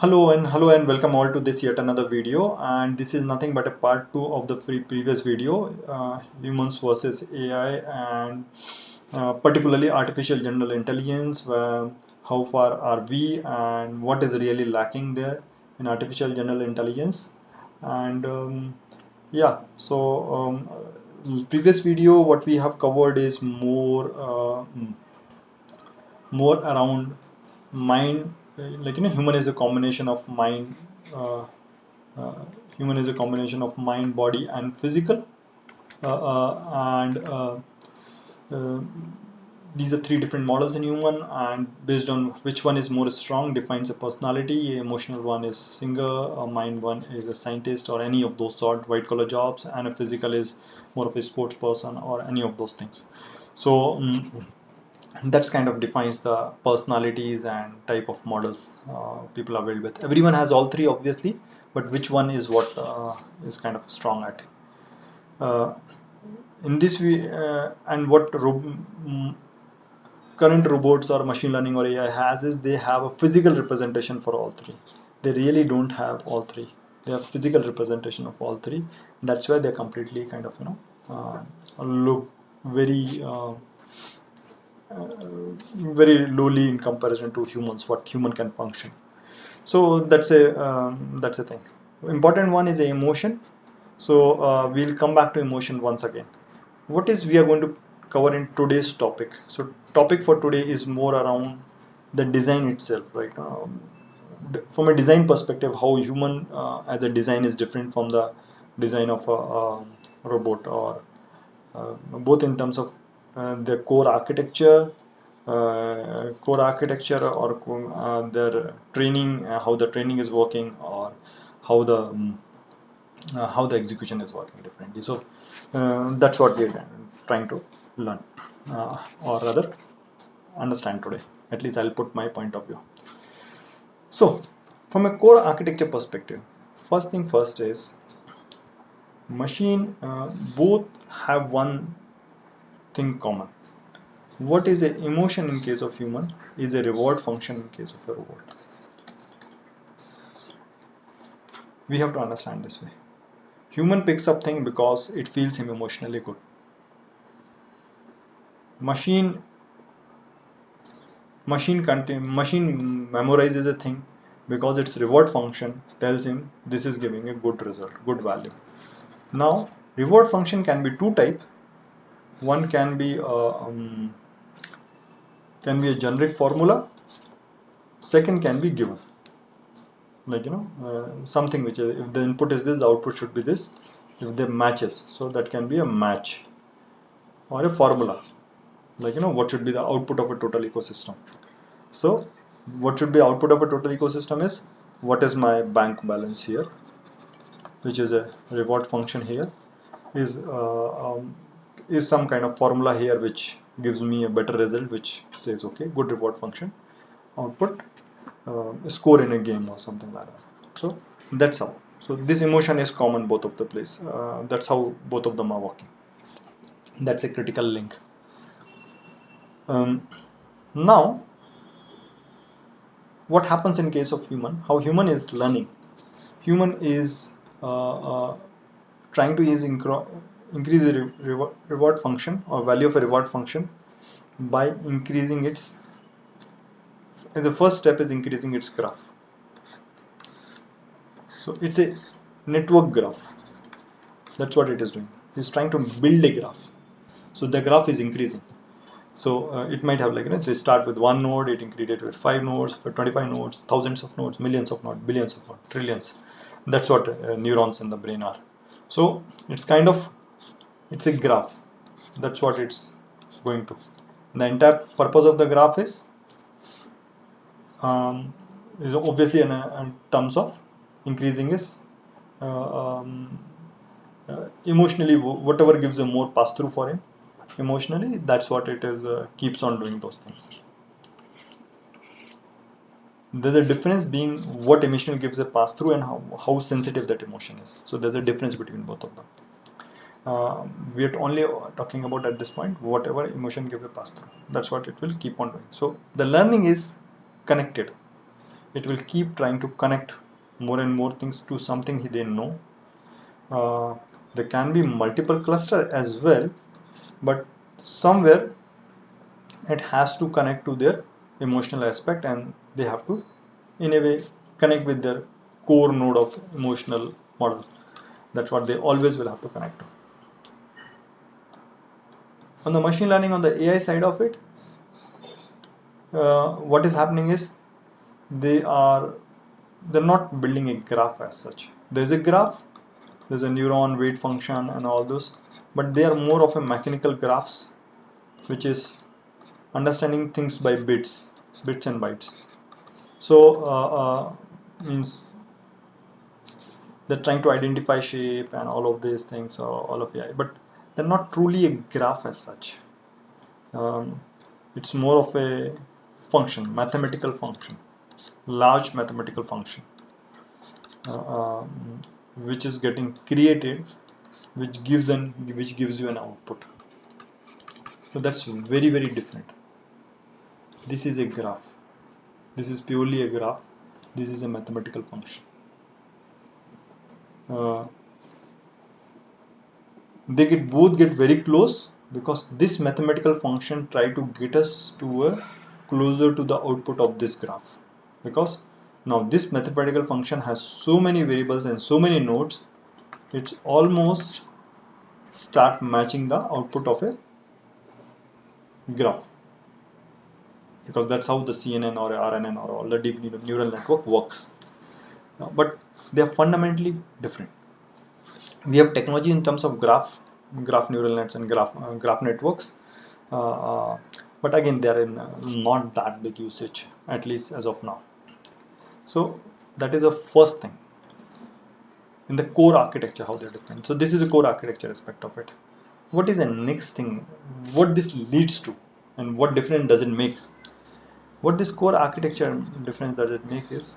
Hello and welcome all to this yet another video, and this is nothing but a part 2 of the previous video, humans versus AI, and particularly artificial general intelligence. How far are we and what is really lacking there in artificial general intelligence? And yeah, so previous video what we have covered is more around mind, like human is a combination of mind, uh, uh, human is a combination of mind, body and physical, and uh, these are three different models in human, and based on which one is more strong defines a personality. Emotional one is singer, a mind one is a scientist or any of those sort white collar jobs, and a physical is more of a sports person or any of those things. So that's kind of defines the personalities and type of models people are built with. Everyone has all three obviously, but which one is what is kind of strong at. Uh, in this we and what current robots or machine learning or AI has is they have a physical representation for all three. They really don't have all three. They have physical representation of all three. That's why they're completely kind of look very very lowly in comparison to humans, what human can function. So that's a thing. Important one is the emotion. So we'll come back to emotion once again. What is we are going to cover in today's topic? So topic for today is more around the design itself, right? From a design perspective, how human as a design is different from the design of a robot, or both in terms of their core architecture, or their training, how the training is working, or how how the execution is working differently. So that's what we're trying to learn, or rather understand today. At least I'll put my point of view. So from a core architecture perspective, first thing first is machine both have one thing common. What is a emotion in case of human is a reward function in case of a robot. We have to understand this way. Human picks up thing because it feels him emotionally good. Machine machine memorizes a thing because its reward function tells him this is giving a good result, good value. Now, reward function can be two type. One can be a generic formula. Second can be given, like something which is, if the input is this, the output should be this. If they matches, so that can be a match or a formula. Like what should be the output of a total ecosystem. So what should be output of a total ecosystem is what is my bank balance here, which is a reward function here, is is some kind of formula here which gives me a better result, which says okay, good reward function. Output score in a game or something like that. So that's how. So this emotion is common both of the place. That's how both of them are working. That's a critical link. Um, Now, what happens in case of human? How human is learning? Human is trying to increase the reward function or value of a reward function by increasing its. The first step is increasing its graph. So it's a network graph. That's what it is doing. It's trying to build a graph. So the graph is increasing. So it might have, like they start with one node, it increases with 5 nodes, for 25 nodes, thousands of nodes, millions of nodes, billions of nodes, trillions. That's what neurons in the brain are. So it's kind of, it's a graph. That's what it's going to. The entire purpose of the graph is obviously in terms of increasing his emotionally, whatever gives a more pass through for him emotionally, that's what it is, keeps on doing those things. There's a difference being what emotion gives a pass through and how sensitive that emotion is. So there's a difference between both of them. We are only talking about at this point whatever emotion gives a pass through, that's what it will keep on doing. So the learning is connected. it will keep trying to connect more and more things to something they know. There can be multiple cluster as well, but somewhere it has to connect to their emotional aspect, and they have to in a way connect with their core node of emotional model. That's what they always will have to connect to. On the machine learning, on the AI side of it, what is happening is they're not building a graph as such. There's a graph, there's a neuron weight function and all those, but they are more of a mechanical graphs, which is understanding things by bits and bytes. So means they're trying to identify shape and all of these things, or all of AI, but they're not truly a graph as such. It's more of a function, mathematical function, large mathematical function, which is getting created, which gives you an output. So that's very different. This is a graph. This is purely a graph. This is a mathematical function. They both get very close, because this mathematical function try to get us to a closer to the output of this graph, because now this mathematical function has so many variables and so many nodes, it's almost start matching the output of a graph, because that's how the CNN or RNN or all the deep neural network works. But they are fundamentally different. We have technology in terms of graph neural nets and graph networks, but again they are in not that big usage, at least as of now. So that is the first thing in the core architecture, how they're different. So this is a core architecture aspect of it. What is the next thing, what this leads to, and what difference does it make? What this core architecture difference does it make is,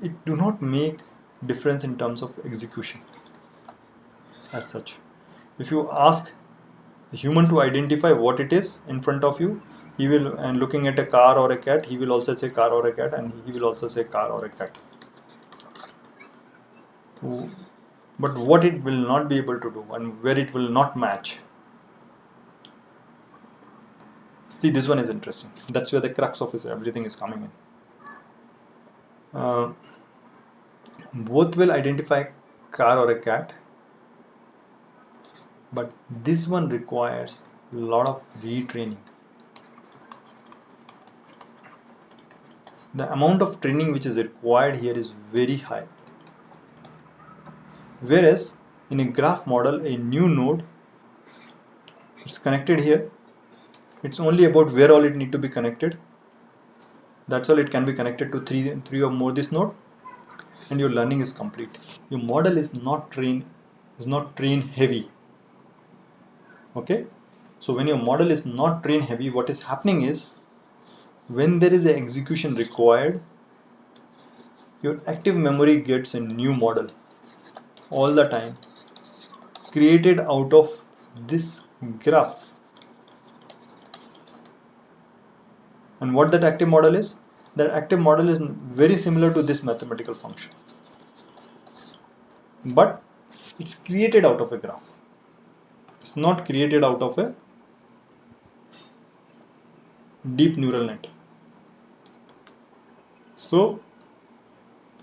it do not make difference in terms of execution as such. If you ask a human to identify what it is in front of you, he will, and looking at a car or a cat, he will also say car or a cat, and he will also say car or a cat. But what it will not be able to do, and where it will not match, see, this one is interesting. That's where the crux of everything is coming in. Both will identify car or a cat, but this one requires a lot of retraining. The amount of training which is required here is very high. Whereas in a graph model, a new node, it's connected here. It's only about where all it need to be connected. That's all. It can be connected to three or more this node, and your learning is complete. Your model is not train heavy. Okay, so when your model is not train heavy, what is happening is, when there is an execution required, your active memory gets a new model all the time, created out of this graph. And what that active model is? That active model is very similar to this mathematical function, but it's created out of a graph. It's not created out of a deep neural net. So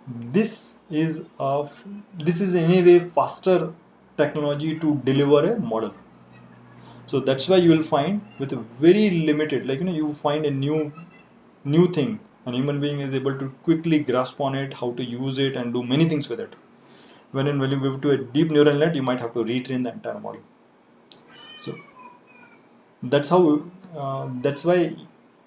this is in a way faster technology to deliver a model. So that's why you will find with a very limited, like, you find a new thing, and human being is able to quickly grasp on it, how to use it and do many things with it. When you go to a deep neural net, you might have to retrain the entire model. So that's how that's why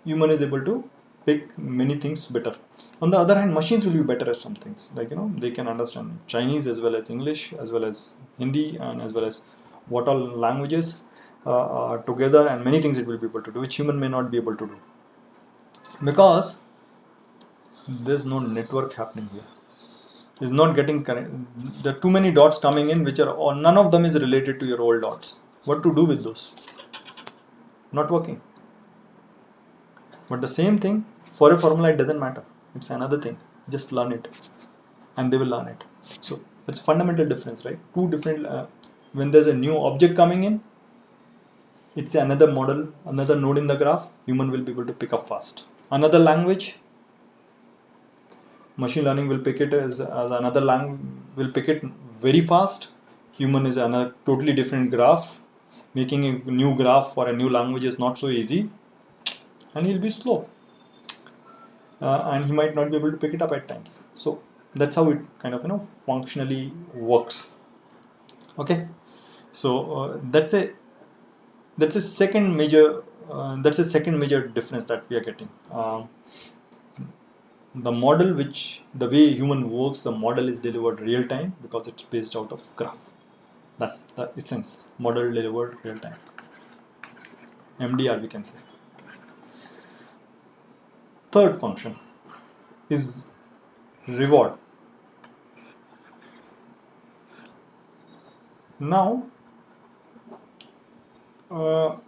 human is able to pick many things better. On the other hand, machines will be better at some things, like, they can understand Chinese as well as English, as well as Hindi, and as well as what all languages together, and many things it will be able to do, which human may not be able to do, because there's no network happening here. It's not getting connected. There are too many dots coming in, which are, or none of them is related to your old dots. What to do with those? Not working. But the same thing for a formula, it doesn't matter. It's another thing. Just learn it, and they will learn it. So that's fundamental difference, right? Two different. When there's a new object coming in, it's another model, another node in the graph. Human will be able to pick up fast. Another language, machine learning will pick it as another language, will pick it very fast. Human is another totally different graph. Making a new graph for a new language is not so easy, and he'll be slow, and he might not be able to pick it up at times. So that's how it kind of functionally works. Okay, so that's a second major difference that we are getting. The model, which the way human works, the model is delivered real time because it's based out of graph. That's the essence. Model delivered real time. MDR, we can say. Third function is reward. Now,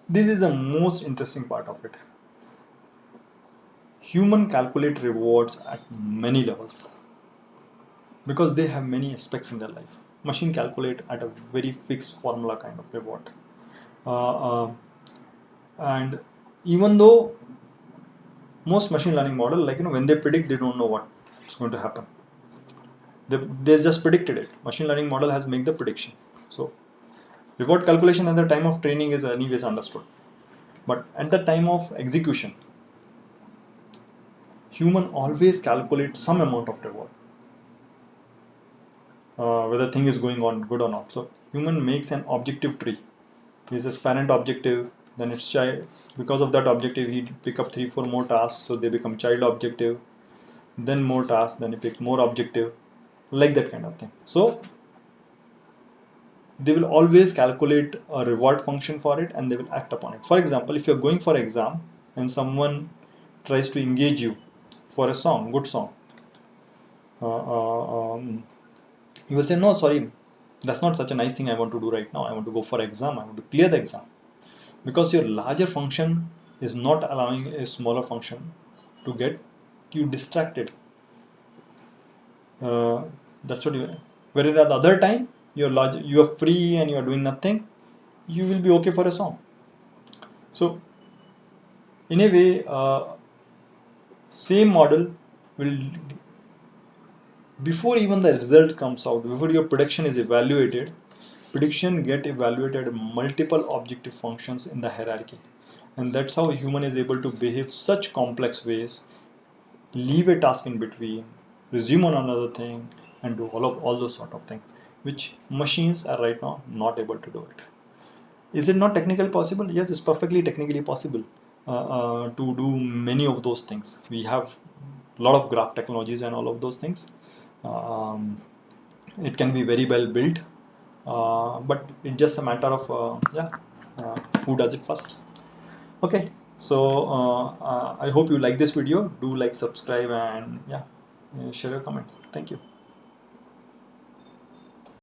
this is the most interesting part of it. Human calculate rewards at many levels because they have many aspects in their life. Machine calculate at a very fixed formula kind of reward. And even though most machine learning model, like when they predict, they don't know what's going to happen. They just predicted it. Machine learning model has made the prediction. So reward calculation at the time of training is anyways understood, but at the time of execution, human always calculate some amount of reward, whether thing is going on good or not. So human makes an objective tree. This is parent objective, then it's child. Because of that objective, he pick up 3-4 more tasks, so they become child objective, then more tasks, then he pick more objective, like that kind of thing. So they will always calculate a reward function for it, and they will act upon it. For example, if you're going for exam and someone tries to engage you for a song, good song, you will say, no, sorry, that's not such a nice thing I want to do right now. I want to go for exam. I want to clear the exam. Because your larger function is not allowing a smaller function to get you distracted. That's what you. Whereas at the other time, you are free and you are doing nothing, you will be okay for a song. So in a way, same model will, before even the result comes out, before your prediction is evaluated, prediction get evaluated multiple objective functions in the hierarchy, and that's how a human is able to behave such complex ways, leave a task in between, resume on another thing, and do all those sort of things, which machines are right now not able to do it. Is it not technically possible? Yes, it's perfectly technically possible to do many of those things. We have a lot of graph technologies and all of those things. It can be very well built, but it's just a matter of who does it first. Okay, so I hope you like this video. Do like, subscribe, and share your comments. Thank you.